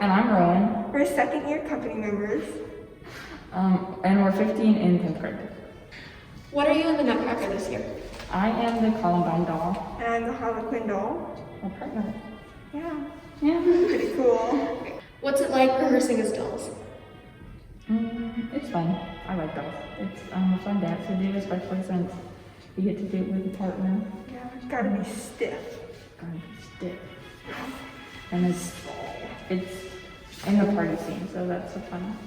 And I'm Rowan. We're second-year company members. And we're 15 in 10th grade. What are you in the Nutcracker this year? I am the Columbine doll. And I'm the Harlequin doll. We're partners. Yeah, Yeah. pretty cool. What's it like rehearsing as dolls? It's fun. I like dolls. It's a fun dance to do, especially since you get to do it with a partner. Yeah, gotta be stiff. Gotta be stiff. And it's in the party scene, so that's a fun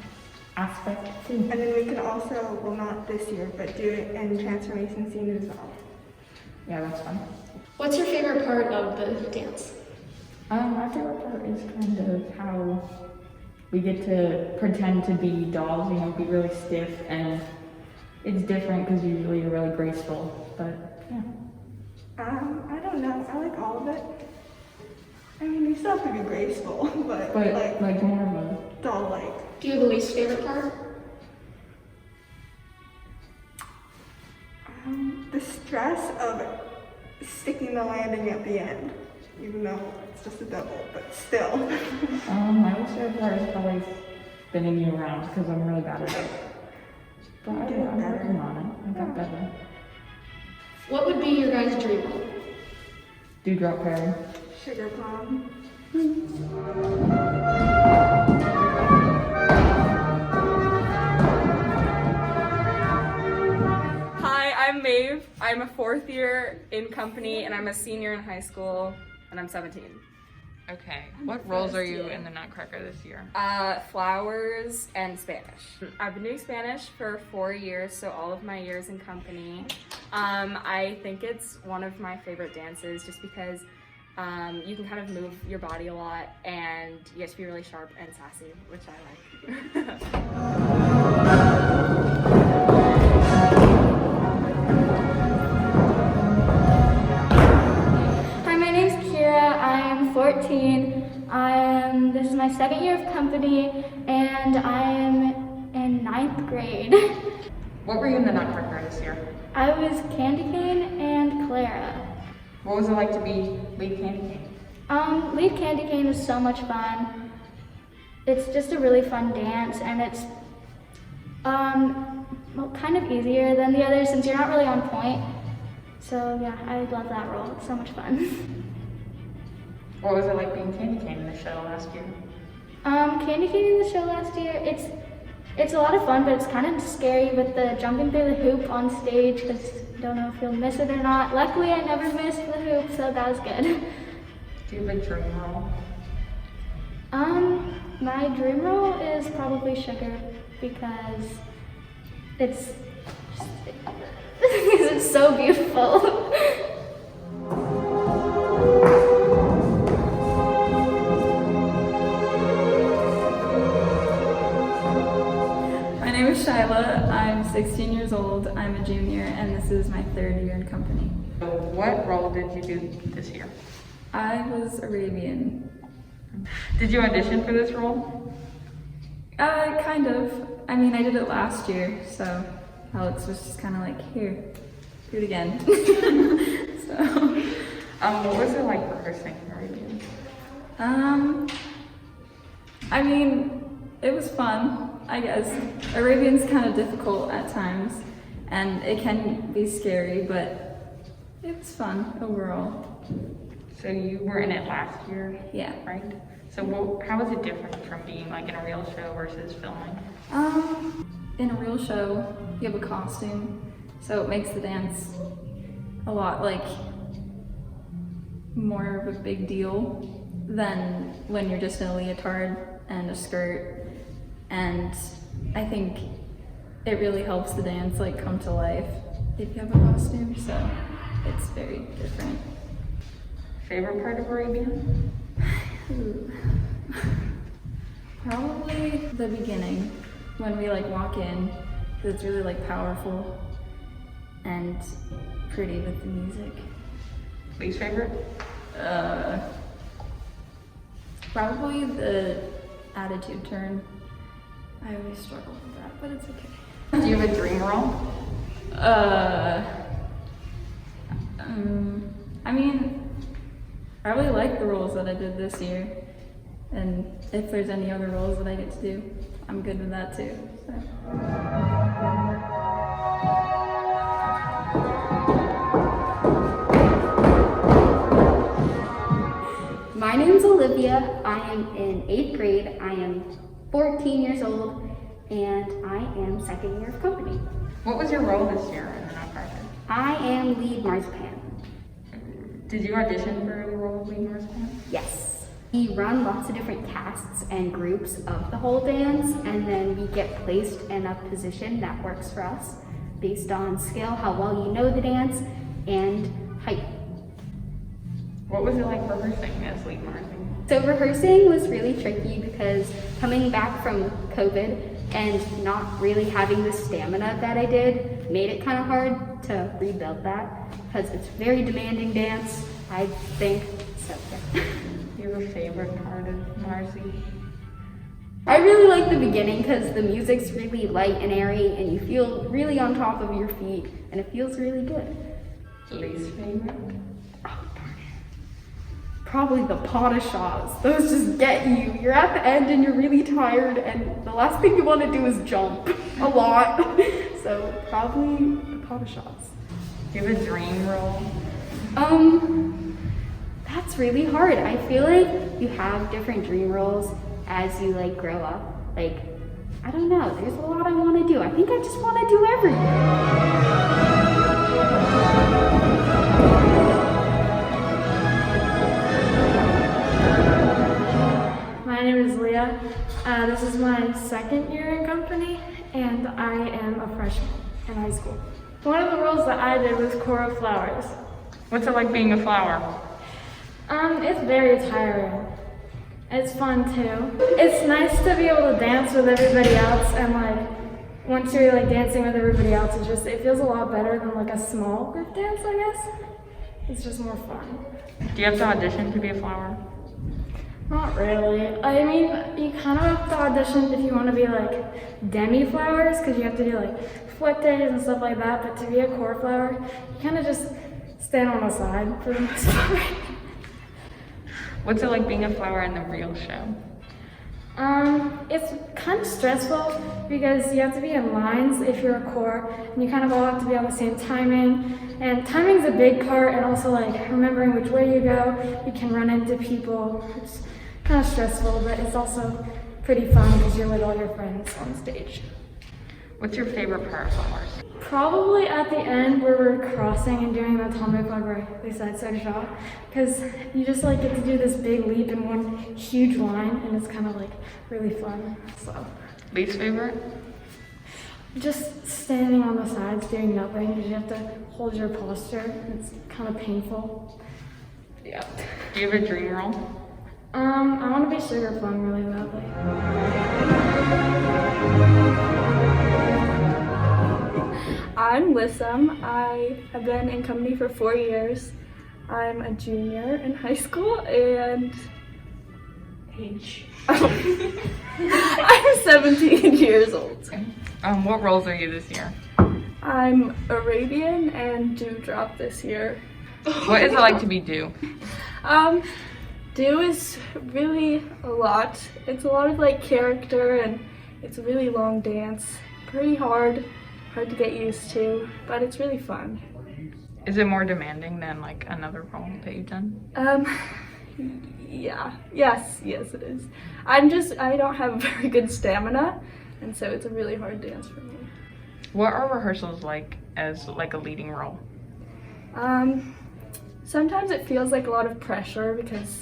aspect too. And then we can also, well not this year, but do it in transformation scene as well. Yeah, that's fun. What's your favorite part of the dance? My favorite part is kind of how we get to pretend to be dolls, be really stiff, and it's different because usually you're really graceful, but yeah. I don't know, I like all of it. I mean, you still have to be graceful, but like more of a, doll-like. Do you have a least favorite part? The stress of sticking the landing at the end, even though it's just a double, but still. my least favorite part is probably spinning you around because I'm really bad at it. But I'm working on it. I got better. What would be your guys' dream role? Dewdrop Fairy. Sugar plum. Hi, I'm Maeve. I'm a 4th year in company and I'm a senior in high school and I'm 17. Okay, what roles are you in the Nutcracker this year? Flowers and Spanish. I've been doing Spanish for 4 years, so all of my years in company. I think it's one of my favorite dances just because you can kind of move your body a lot and you have to be really sharp and sassy, which I like. Hi, my name's Kira. I'm 14. This is my 2nd year of company, and I'm in 9th grade. What were you in the Nutcracker this year? I was Candy Cane and Clara. What was it like to be lead Candy Cane? Lead Candy Cane is so much fun. It's just a really fun dance, and it's well, kind of easier than the others since you're not really on point. So yeah, I love that role. It's so much fun. What was it like being Candy Cane in the show last year? Candy Cane in the show last year, it's a lot of fun, but it's kind of scary with the jumping through the hoop on stage because you don't know if you'll miss it or not. Luckily, I never missed the hoop, so that was good. Do you have a dream role? My dream role is probably Sugar because it's it's so beautiful. My name is Shyla. I'm 16 years old. I'm a junior, and this is my 3rd year in company. So what role did you do this year? I was Arabian. Did you audition for this role? Kind of. I mean, I did it last year, so Alex was just kind of like, here, do it again. What was it like rehearsing Arabian? I mean, it was fun, I guess. Arabian's kind of difficult at times, and it can be scary, but it was fun overall. So you were in it last year? Yeah. Right? So how is it different from being like in a real show versus filming? In a real show, you have a costume, so it makes the dance a lot like more of a big deal than when you're just in a leotard and a skirt. And I think it really helps the dance like come to life if you have a costume, so it's very different. Favorite part of Arabian? Probably the beginning when we like walk in, 'cause it's really like powerful and pretty with the music. Least favorite? Probably the attitude turn. I always struggle with that, but it's okay. Do you have a dream role? I mean, I really like the roles that I did this year. And if there's any other roles that I get to do, I'm good with that too. So. My name's Olivia. I am in 8th grade. I am 14 years old, and I am second year of company. What was your role this year in the Nutcracker? I am lead marzipan. Did you audition for the role of lead marzipan? Yes. We run lots of different casts and groups of the whole dance, and then we get placed in a position that works for us based on skill, how well you know the dance, and height. What was it like rehearsing as lead marzipan? So rehearsing was really tricky because coming back from COVID and not really having the stamina that I did made it kind of hard to rebuild that because it's very demanding dance, I think. So yeah. Do you have a favorite part of Marzi? I really like the beginning because the music's really light and airy and you feel really on top of your feet and it feels really good. Least favorite? Probably the pas de chats. Those just get you. You're at the end and you're really tired and the last thing you want to do is jump a lot. So probably the pas de chats. Do you have a dream role? That's really hard. I feel like you have different dream roles as you like grow up. Like, I don't know, there's a lot I want to do. I think I just want to do everything. My name is Leah. This is my second year in company, and I am a freshman in high school. One of the roles that I did was Cora Flowers. What's it like being a flower? It's very tiring. It's fun too. It's nice to be able to dance with everybody else, and like once you're like dancing with everybody else, it feels a lot better than like a small group dance, I guess. It's just more fun. Do you have to audition to be a flower? Not really. I mean, you kind of have to audition if you want to be like demi-flowers, because you have to do like flip days and stuff like that, but to be a core flower, you kind of just stand on the side for the most part. What's it like being a flower in the real show? It's kind of stressful because you have to be in lines if you're a core, and you kind of all have to be on the same timing. And timing's a big part, and also like remembering which way you go. You can run into people. It's kind of stressful, but it's also pretty fun because you're with all your friends on stage. What's your favorite part of flowers? Probably at the end where we're crossing and doing the atomic plug where they said so shot, because you just like get to do this big leap in one huge line, and it's kind of like really fun. So Least favorite? just standing on the sides doing nothing because you have to hold your posture. It's kind of painful. Yeah. Do you have a dream role? I want to be Sugar Plum really badly. I'm Lissam. I have been in company for 4 years. I'm a junior in high school and I'm 17 years old. What roles are you this year? I'm Arabian and Dewdrop this year. What is it like to be Dew? Dew is really a lot. It's a lot of like character and it's a really long dance. Pretty hard to get used to, but it's really fun. Is it more demanding than like another role that you've done? Yeah. Yes, it is. I don't have very good stamina, and so it's a really hard dance for me. What are rehearsals like as like a leading role? Sometimes it feels like a lot of pressure because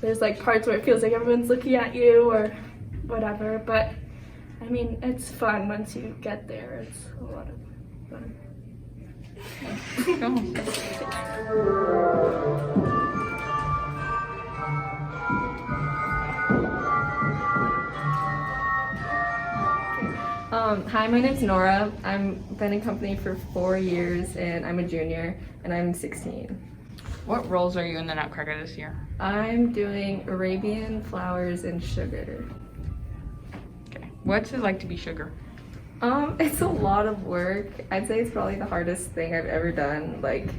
there's like parts where it feels like everyone's looking at you or whatever, but I mean, it's fun once you get there. It's a lot of fun. Hi, my name's Nora. I've been in company for 4 years and I'm a junior and I'm 16. What roles are you in the Nutcracker this year? I'm doing Arabian, Flowers, and Sugar. Okay. What's it like to be Sugar? It's a lot of work. I'd say it's probably the hardest thing I've ever done. Like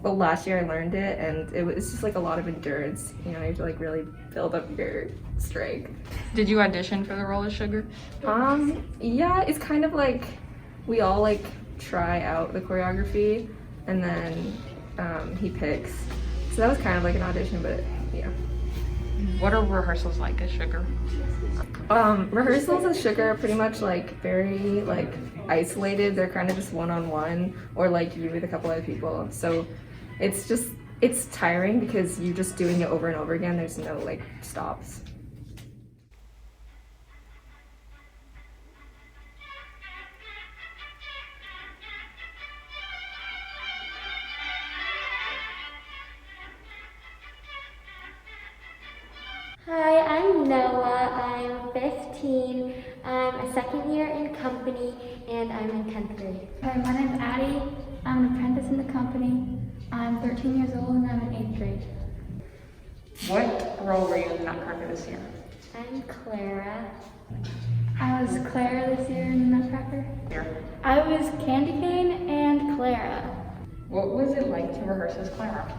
Well, last year I learned it, and it was just like a lot of endurance. You know, you have to like really build up your strength. Did you audition for the role of Sugar? Yeah, it's kind of like we all like try out the choreography, and then he picks. So that was kind of like an audition, but yeah. What are rehearsals like as Sugar? Rehearsals as Sugar are pretty much like very like isolated. They're kind of just one-on-one, or like you with a couple other people. So it's tiring because you're just doing it over and over again. There's no like stops. Hi, I'm Noah. I'm 15. I'm a second year in company and I'm in 10th grade. Hi, my name's Addie. I'm an apprentice in the company. I'm 13 years old and I'm in 8th grade. What role were you in Nutcracker this year? I'm Clara. I was Clara this year in Nutcracker. Here. I was Candy Cane and Clara. What was it like to rehearse as Clara?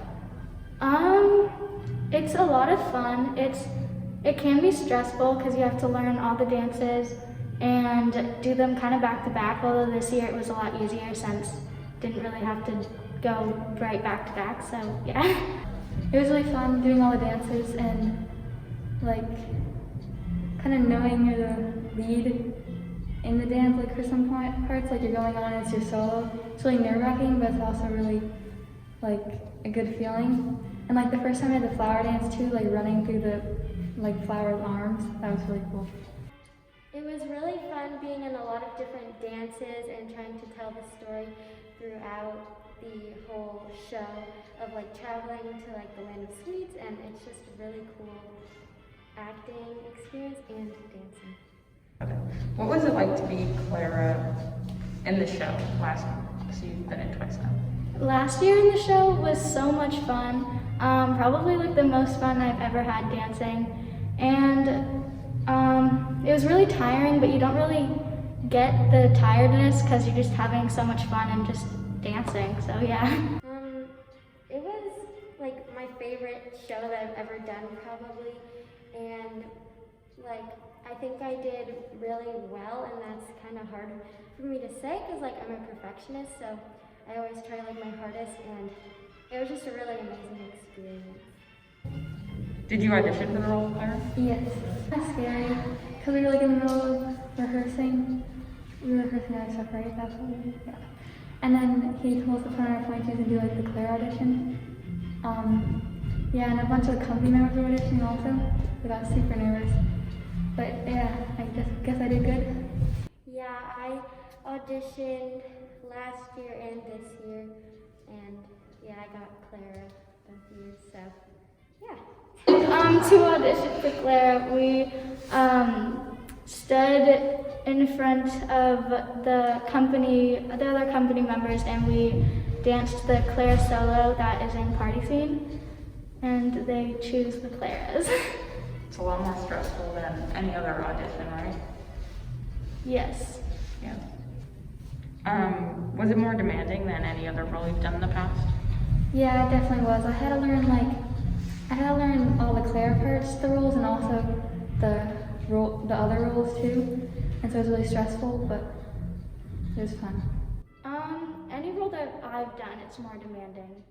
It's a lot of fun. It can be stressful because you have to learn all the dances and do them kind of back to back, although this year it was a lot easier since didn't really have to go right back to back, so yeah. It was really fun doing all the dances and like kind of knowing you're the lead in the dance, like for some parts, like you're going on and it's your solo. It's really nerve-wracking, but it's also really like a good feeling. And like the first time I did the flower dance too, like running through the like flower arms, that was really cool. It was really fun being in a lot of different dances and trying to tell the story throughout the whole show of like traveling to like the land of sweets, and it's just a really cool acting experience and dancing. What was it like to be Clara in the show last time? So you've been in twice now. Last year in the show was so much fun. Probably like the most fun I've ever had dancing. And it was really tiring, but you don't really get the tiredness because you're just having so much fun and just dancing, so yeah. It was like my favorite show that I've ever done probably, and like I think I did really well, and that's kind of hard for me to say because like I'm a perfectionist, so I always try like my hardest, and it was just a really amazing experience. Did you audition for the role of Clara? Yes. That's scary because we were like in the middle of rehearsing. We were rehearsing other stuff, right? That's what we did, yeah. And then he told us to put on our pointers and do like the Claire audition. Yeah, and a bunch of the company members were auditioning also. So I got super nervous. But yeah, I guess I did good. Yeah, I auditioned last year and this year, and yeah, I got Clara both years, so yeah. To audition for Clara, we stood in front of the other company members, and we danced the Clara solo that is in Party Scene, and they choose the Claras. It's a lot more stressful than any other audition, right? Yes. Yeah. Was it more demanding than any other role you've done in the past? Yeah, it definitely was. I had to learn all the Clara parts, the rules, and also the other rules too. And so it was really stressful, but it was fun. Any role that I've done, it's more demanding.